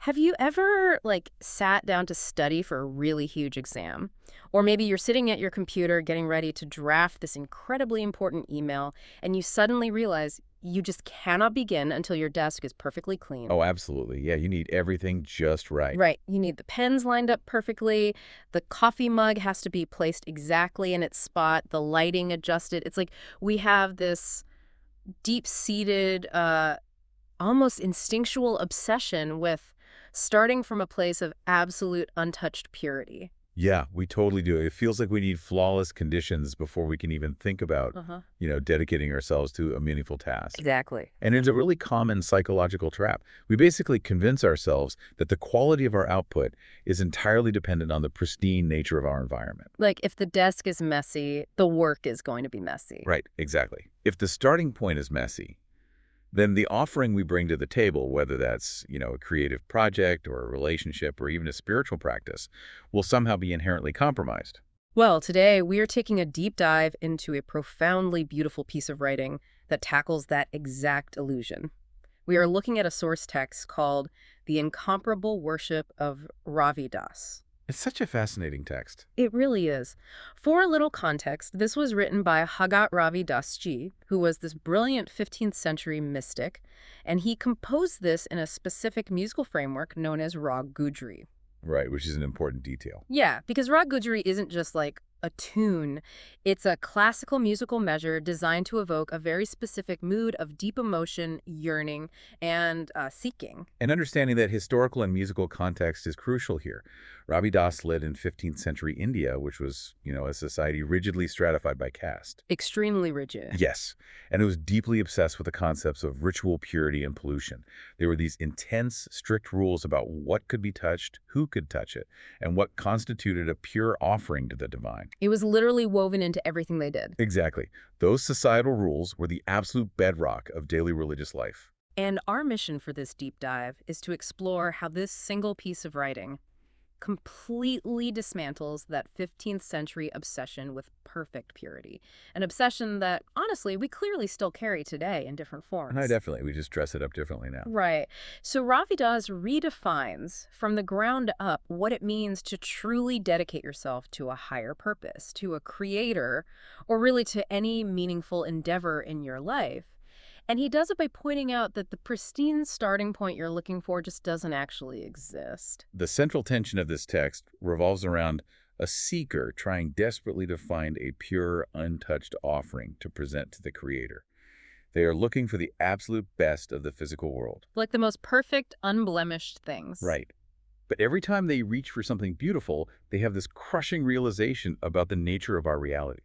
Have you ever, sat down to study for a really huge exam? Or maybe you're sitting at your computer getting ready to draft this incredibly important email, and you suddenly realize you just cannot begin until your desk is perfectly clean. Oh, absolutely. Yeah, you need everything just right. Right. You need the pens lined up perfectly. The coffee mug has to be placed exactly in its spot, the lighting adjusted. It's like we have this deep-seated, almost instinctual obsession with starting from a place of absolute untouched purity. Yeah, we totally do. It feels like we need flawless conditions before we can even think about, Uh-huh. dedicating ourselves to a meaningful task. Exactly. And it's a really common psychological trap. We basically convince ourselves that the quality of our output is entirely dependent on the pristine nature of our environment. Like if the desk is messy, the work is going to be messy. Right, exactly. If the starting point is messy, then the offering we bring to the table, whether that's, a creative project or a relationship or even a spiritual practice, will somehow be inherently compromised. Well, today we are taking a deep dive into a profoundly beautiful piece of writing that tackles that exact illusion. We are looking at a source text called The Incomparable Worship of Ravi Das. It's such a fascinating text. It really is. For a little context, this was written by Ravi Das, who was this brilliant 15th century mystic, and he composed this in a specific musical framework known as Rag Goojaree. Right, which is an important detail. Yeah, because Rag Goojaree isn't just like a tune. It's a classical musical measure designed to evoke a very specific mood of deep emotion, yearning, and seeking. And understanding that historical and musical context is crucial here. Ravi Das lived in 15th century India, which was, a society rigidly stratified by caste. Extremely rigid. Yes, and it was deeply obsessed with the concepts of ritual purity and pollution. There were these intense, strict rules about what could be touched, who could touch it, and what constituted a pure offering to the divine. It was literally woven into everything they did. Exactly. Those societal rules were the absolute bedrock of daily religious life. And our mission for this deep dive is to explore how this single piece of writing completely dismantles that 15th century obsession with perfect purity. An obsession that, honestly, we clearly still carry today in different No, forms. definitely. We just dress it up differently now. Right. So Ravidas redefines from the ground up what it means to truly dedicate yourself to a higher purpose, to a creator, or really to any meaningful endeavor in your life. And he does it by pointing out that the pristine starting point you're looking for just doesn't actually exist. The central tension of this text revolves around a seeker trying desperately to find a pure, untouched offering to present to the Creator. They are looking for the absolute best of the physical world. Like the most perfect, unblemished things. Right. But every time they reach for something beautiful, they have this crushing realization about the nature of our reality.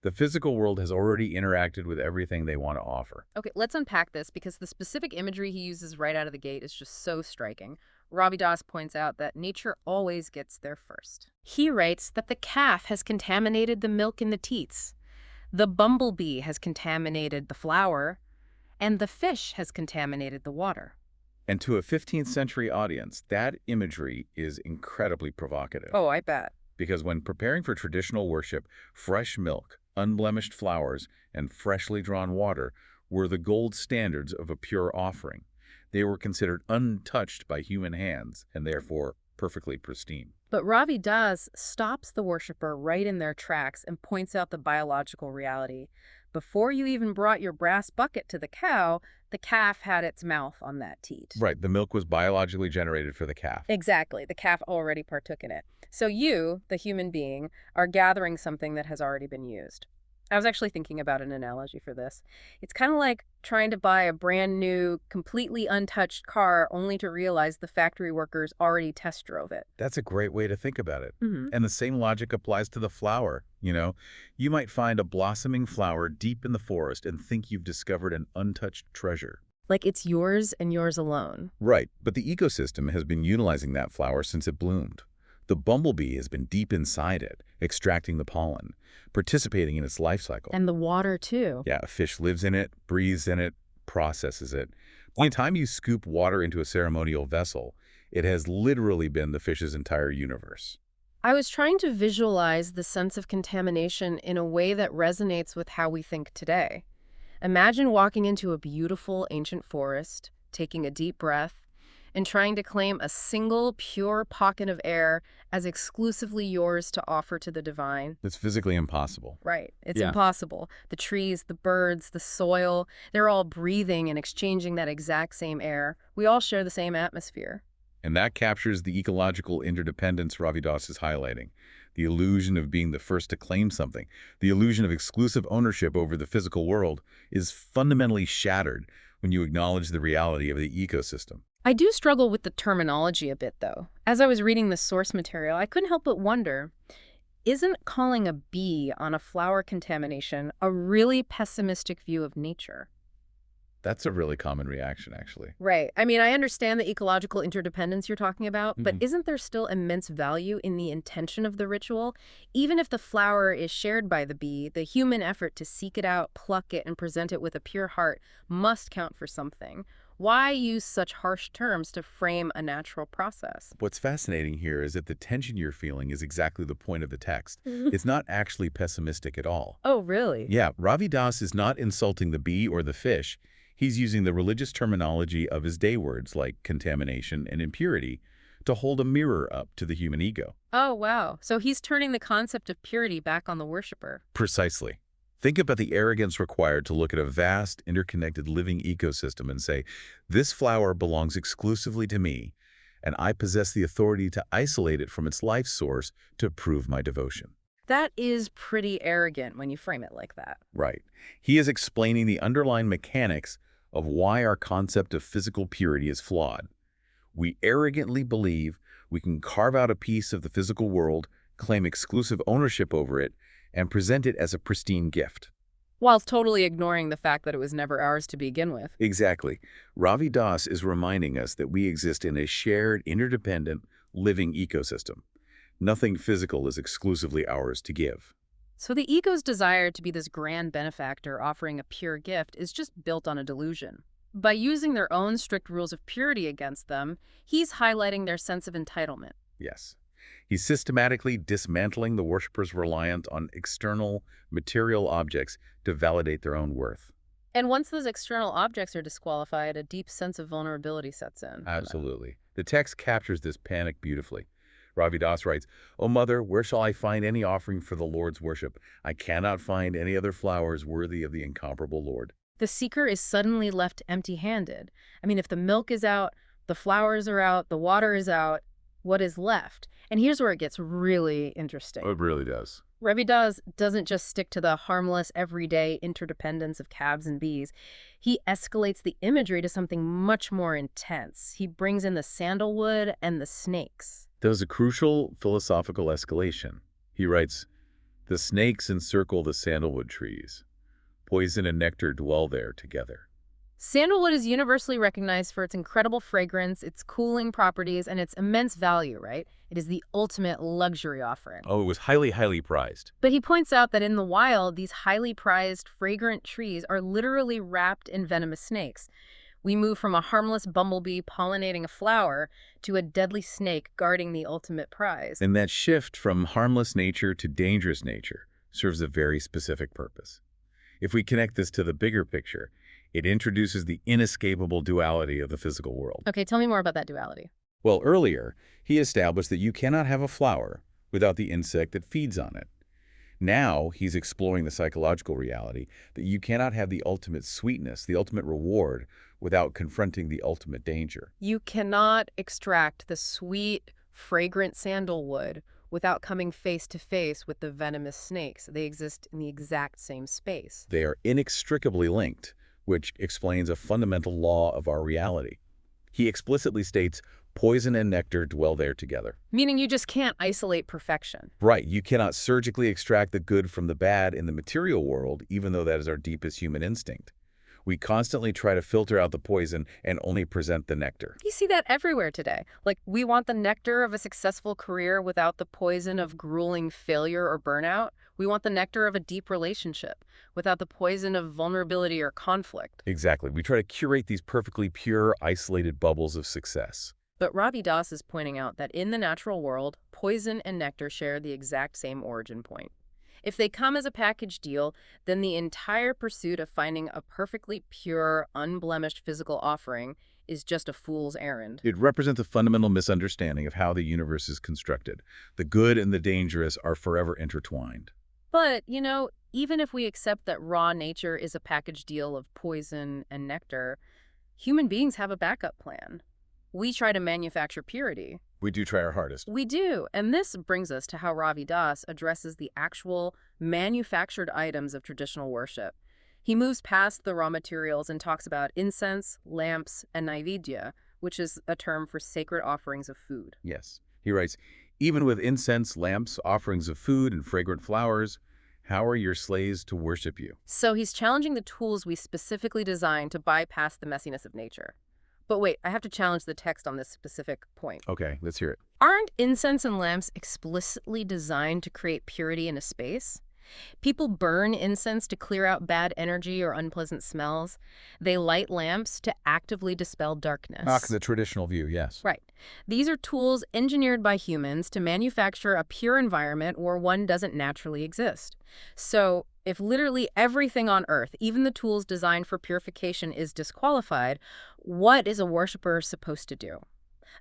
The physical world has already interacted with everything they want to offer. Okay, let's unpack this because the specific imagery he uses right out of the gate is just so striking. Ravi Das points out that nature always gets there first. He writes that the calf has contaminated the milk in the teats, the bumblebee has contaminated the flower, and the fish has contaminated the water. And to a 15th century audience, that imagery is incredibly provocative. Oh, I bet. Because when preparing for traditional worship, fresh milk, unblemished flowers, and freshly drawn water were the gold standards of a pure offering. They were considered untouched by human hands and therefore perfectly pristine. But Ravi Das stops the worshiper right in their tracks and points out the biological reality. Before you even brought your brass bucket to the cow, the calf had its mouth on that teat. Right, the milk was biologically generated for the calf. Exactly. The calf already partook in it. So you, the human being, are gathering something that has already been used. I was actually thinking about an analogy for this. It's kind of like trying to buy a brand new, completely untouched car only to realize the factory workers already test drove it. That's a great way to think about it. Mm-hmm. And the same logic applies to the flower. You might find a blossoming flower deep in the forest and think you've discovered an untouched treasure. Like it's yours and yours alone. Right, but the ecosystem has been utilizing that flower since it bloomed. The bumblebee has been deep inside it, extracting the pollen, participating in its life cycle. And the water, too. Yeah, a fish lives in it, breathes in it, processes it. By the time you scoop water into a ceremonial vessel, it has literally been the fish's entire universe. I was trying to visualize the sense of contamination in a way that resonates with how we think today. Imagine walking into a beautiful ancient forest, taking a deep breath, in trying to claim a single, pure pocket of air as exclusively yours to offer to the divine. It's physically impossible. Right. It's Yeah. impossible. The trees, the birds, the soil, they're all breathing and exchanging that exact same air. We all share the same atmosphere. And that captures the ecological interdependence Ravidhaas is highlighting. The illusion of being the first to claim something, the illusion of exclusive ownership over the physical world, is fundamentally shattered when you acknowledge the reality of the ecosystem. I do struggle with the terminology a bit, though. As I was reading the source material, I couldn't help but wonder, isn't calling a bee on a flower contamination a really pessimistic view of nature? That's a really common reaction, actually. Right. I mean, I understand the ecological interdependence you're talking about, but Mhm. isn't there still immense value in the intention of the ritual? Even if the flower is shared by the bee, the human effort to seek it out, pluck it, and present it with a pure heart must count for something. Why use such harsh terms to frame a natural process? What's fascinating here is that the tension you're feeling is exactly the point of the text. It's not actually pessimistic at all. Oh, really? Yeah, Ravi Das is not insulting the bee or the fish. He's using the religious terminology of his day words like contamination and impurity to hold a mirror up to the human ego. Oh, wow. So he's turning the concept of purity back on the worshiper. Precisely. Think about the arrogance required to look at a vast, interconnected living ecosystem and say, this flower belongs exclusively to me, and I possess the authority to isolate it from its life source to prove my devotion. That is pretty arrogant when you frame it like that. Right. He is explaining the underlying mechanics of why our concept of physical purity is flawed. We arrogantly believe we can carve out a piece of the physical world, claim exclusive ownership over it, and present it as a pristine gift. While totally ignoring the fact that it was never ours to begin with. Exactly. Ravi Das is reminding us that we exist in a shared, interdependent, living ecosystem. Nothing physical is exclusively ours to give. So the ego's desire to be this grand benefactor offering a pure gift is just built on a delusion. By using their own strict rules of purity against them, he's highlighting their sense of entitlement. Yes. He's systematically dismantling the worshippers' reliance on external, material objects to validate their own worth. And once those external objects are disqualified, a deep sense of vulnerability sets in. Absolutely. The text captures this panic beautifully. Ravi Das writes, "O mother, where shall I find any offering for the Lord's worship? I cannot find any other flowers worthy of the incomparable Lord." The seeker is suddenly left empty-handed. I mean, if the milk is out, the flowers are out, the water is out, what is left? And here's where it gets really interesting. It really does. Ravi doesn't just stick to the harmless, everyday interdependence of calves and bees. He escalates the imagery to something much more intense. He brings in the sandalwood and the snakes. There's a crucial philosophical escalation. He writes, "The snakes encircle the sandalwood trees. Poison and nectar dwell there together." Sandalwood is universally recognized for its incredible fragrance, its cooling properties, and its immense value, right? It is the ultimate luxury offering. Oh, it was highly, highly prized. But he points out that in the wild, these highly prized, fragrant trees are literally wrapped in venomous snakes. We move from a harmless bumblebee pollinating a flower to a deadly snake guarding the ultimate prize. And that shift from harmless nature to dangerous nature serves a very specific purpose. If we connect this to the bigger picture, it introduces the inescapable duality of the physical world. Okay, tell me more about that duality. Well, earlier, he established that you cannot have a flower without the insect that feeds on it. Now, he's exploring the psychological reality that you cannot have the ultimate sweetness, the ultimate reward, without confronting the ultimate danger. You cannot extract the sweet, fragrant sandalwood without coming face to face with the venomous snakes. They exist in the exact same space. They are inextricably linked, which explains a fundamental law of our reality. He explicitly states, poison and nectar dwell there together. Meaning you just can't isolate perfection. Right, you cannot surgically extract the good from the bad in the material world, even though that is our deepest human instinct. We constantly try to filter out the poison and only present the nectar. You see that everywhere today. Like, we want the nectar of a successful career without the poison of grueling failure or burnout. We want the nectar of a deep relationship without the poison of vulnerability or conflict. Exactly. We try to curate these perfectly pure, isolated bubbles of success. But Ravi Das is pointing out that in the natural world, poison and nectar share the exact same origin point. If they come as a package deal, then the entire pursuit of finding a perfectly pure, unblemished physical offering is just a fool's errand. It represents a fundamental misunderstanding of how the universe is constructed. The good and the dangerous are forever intertwined. But, even if we accept that raw nature is a package deal of poison and nectar, human beings have a backup plan. We try to manufacture purity. We do try our hardest. We do, and this brings us to how Ravi Das addresses the actual manufactured items of traditional worship. He moves past the raw materials and talks about incense, lamps, and naivedya, which is a term for sacred offerings of food. Yes. He writes, even with incense, lamps, offerings of food, and fragrant flowers, how are your slaves to worship you? So he's challenging the tools we specifically designed to bypass the messiness of nature. But wait, I have to challenge the text on this specific point. Okay, let's hear it. Aren't incense and lamps explicitly designed to create purity in a space? People burn incense to clear out bad energy or unpleasant smells. They light lamps to actively dispel darkness. The traditional view, yes. Right. These are tools engineered by humans to manufacture a pure environment where one doesn't naturally exist. So, if literally everything on Earth, even the tools designed for purification, is disqualified, what is a worshiper supposed to do?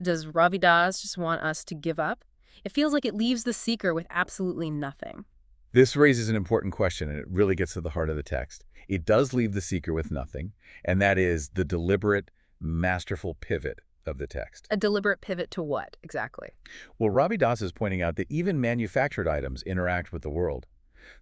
Does Ravi Das just want us to give up? It feels like it leaves the seeker with absolutely nothing. This raises an important question, and it really gets to the heart of the text. It does leave the seeker with nothing, and that is the deliberate, masterful pivot of the text. A deliberate pivot to what, exactly? Well, Ravi Das is pointing out that even manufactured items interact with the world.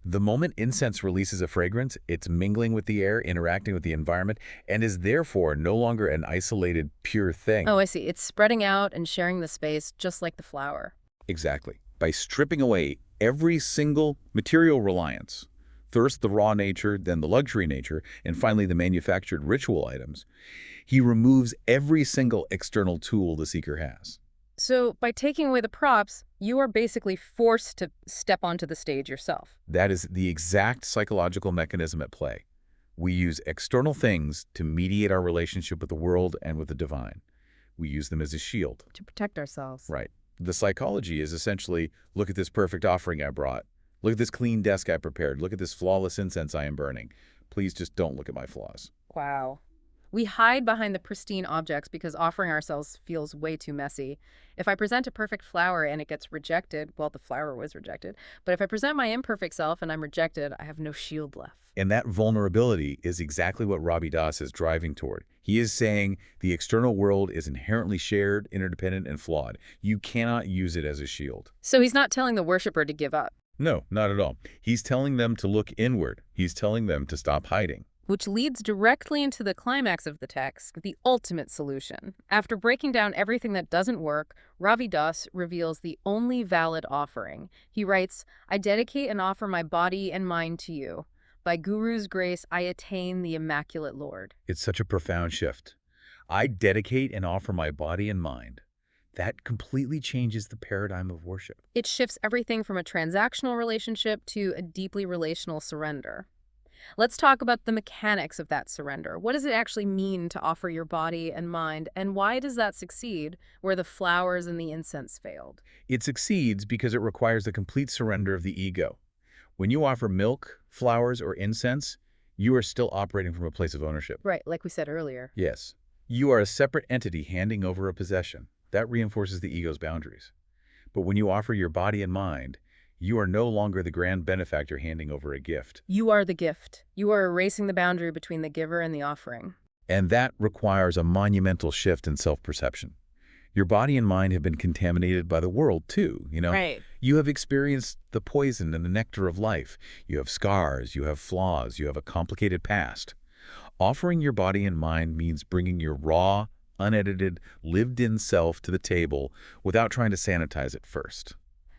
The moment incense releases a fragrance, it's mingling with the air, interacting with the environment, and is therefore no longer an isolated, pure thing. Oh, I see. It's spreading out and sharing the space, just like the flower. Exactly. By stripping away every single material reliance, first the raw nature, then the luxury nature, and finally the manufactured ritual items, he removes every single external tool the seeker has. So by taking away the props, you are basically forced to step onto the stage yourself. That is the exact psychological mechanism at play. We use external things to mediate our relationship with the world and with the divine. We use them as a shield. To protect ourselves. Right. The psychology is essentially, look at this perfect offering I brought. Look at this clean desk I prepared. Look at this flawless incense I am burning. Please just don't look at my flaws. Wow. We hide behind the pristine objects because offering ourselves feels way too messy. If I present a perfect flower and it gets rejected, well, the flower was rejected. But if I present my imperfect self and I'm rejected, I have no shield left. And that vulnerability is exactly what Ravi Das is driving toward. He is saying the external world is inherently shared, interdependent, and flawed. You cannot use it as a shield. So he's not telling the worshiper to give up. No, not at all. He's telling them to look inward. He's telling them to stop hiding. Which leads directly into the climax of the text, the ultimate solution. After breaking down everything that doesn't work, Ravi Das reveals the only valid offering. He writes, I dedicate and offer my body and mind to you. By Guru's grace, I attain the Immaculate Lord. It's such a profound shift. I dedicate and offer my body and mind. That completely changes the paradigm of worship. It shifts everything from a transactional relationship to a deeply relational surrender. Let's talk about the mechanics of that surrender. What does it actually mean to offer your body and mind, and why does that succeed where the flowers and the incense failed? It succeeds because it requires the complete surrender of the ego. When you offer milk, flowers, or incense, you are still operating from a place of ownership. Right, like we said earlier. Yes. You are a separate entity handing over a possession. That reinforces the ego's boundaries. But when you offer your body and mind, you are no longer the grand benefactor handing over a gift. You are the gift. You are erasing the boundary between the giver and the offering. And that requires a monumental shift in self-perception. Your body and mind have been contaminated by the world, too, Right. You have experienced the poison and the nectar of life. You have scars, you have flaws, you have a complicated past. Offering your body and mind means bringing your raw, unedited, lived-in self to the table without trying to sanitize it first.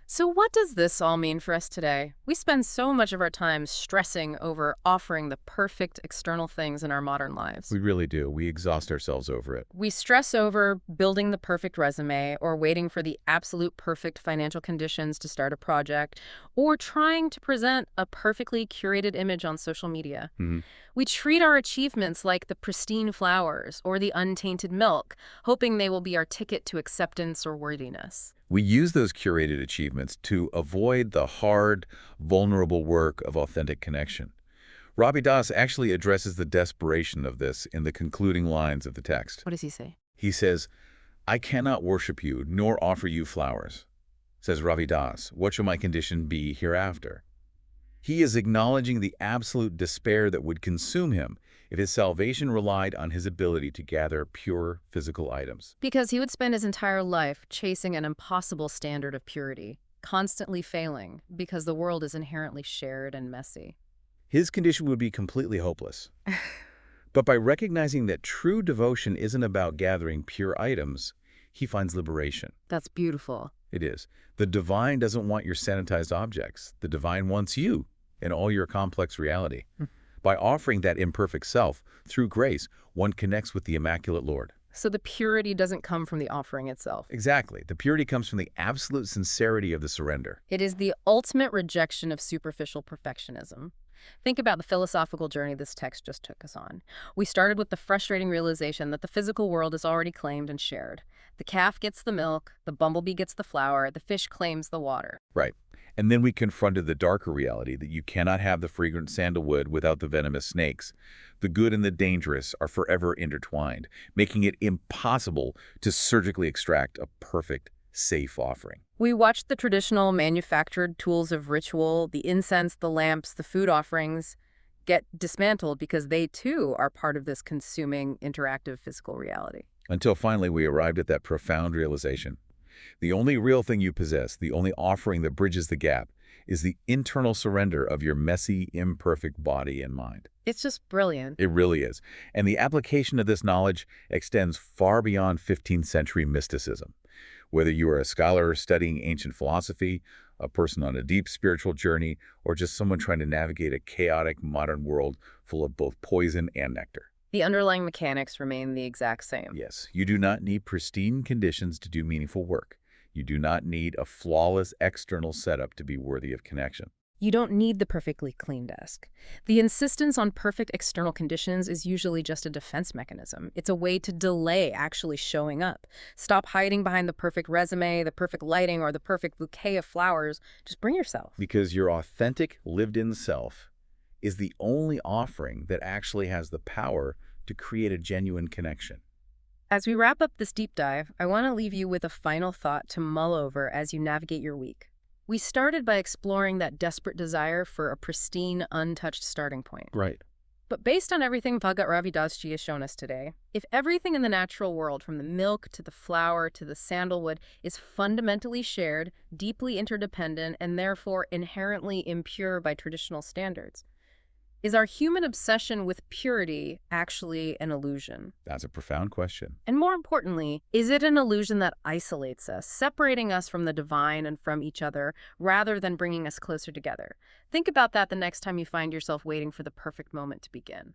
So what does this all mean for us today? We spend so much of our time stressing over offering the perfect external things in our modern lives. We really do. We exhaust ourselves over it. We stress over building the perfect resume or waiting for the absolute perfect financial conditions to start a project or trying to present a perfectly curated image on social media. We treat our achievements like the pristine flowers or the untainted milk, hoping they will be our ticket to acceptance or worthiness. We use those curated achievements to avoid the hard, vulnerable work of authentic connection. Ravi Daas actually addresses the desperation of this in the concluding lines of the text. What does he say? He says, "I cannot worship you, nor offer you flowers." Says Ravi Daas, "What shall my condition be hereafter?" He is acknowledging the absolute despair that would consume him if his salvation relied on his ability to gather pure physical items. Because he would spend his entire life chasing an impossible standard of purity, constantly failing because the world is inherently shared and messy. His condition would be completely hopeless. But by recognizing that true devotion isn't about gathering pure items, he finds liberation. That's beautiful. It is. The divine doesn't want your sanitized objects. The divine wants you in all your complex reality. By offering that imperfect self, through grace, one connects with the Immaculate Lord. So the purity doesn't come from the offering itself. Exactly. The purity comes from the absolute sincerity of the surrender. It is the ultimate rejection of superficial perfectionism. Think about the philosophical journey this text just took us on. We started with the frustrating realization that the physical world is already claimed and shared. The calf gets the milk, the bumblebee gets the flower, the fish claims the water. Right. And then we confronted the darker reality that you cannot have the fragrant sandalwood without the venomous snakes. The good and the dangerous are forever intertwined, making it impossible to surgically extract a perfect, safe offering. We watched the traditional manufactured tools of ritual, the incense, the lamps, the food offerings, get dismantled because they too are part of this consuming, interactive physical reality. Until finally we arrived at that profound realization. The only real thing you possess, the only offering that bridges the gap, is the internal surrender of your messy, imperfect body and mind. It's just brilliant. It really is. And the application of this knowledge extends far beyond 15th century mysticism. Whether you are a scholar studying ancient philosophy, a person on a deep spiritual journey, or just someone trying to navigate a chaotic modern world full of both poison and nectar. The underlying mechanics remain the exact same. Yes, you do not need pristine conditions to do meaningful work. You do not need a flawless external setup to be worthy of connection. You don't need the perfectly clean desk. The insistence on perfect external conditions is usually just a defense mechanism. It's a way to delay actually showing up. Stop hiding behind the perfect resume, the perfect lighting, or the perfect bouquet of flowers. Just bring yourself. Because your authentic, lived-in self is the only offering that actually has the power to create a genuine connection. As we wrap up this deep dive, I want to leave you with a final thought to mull over as you navigate your week. We started by exploring that desperate desire for a pristine, untouched starting point. Right. But based on everything Bhagat Ravidaas ji has shown us today, if everything in the natural world, from the milk to the flower to the sandalwood, is fundamentally shared, deeply interdependent, and therefore inherently impure by traditional standards, is our human obsession with purity actually an illusion? That's a profound question. And more importantly, is it an illusion that isolates us, separating us from the divine and from each other, rather than bringing us closer together? Think about that the next time you find yourself waiting for the perfect moment to begin.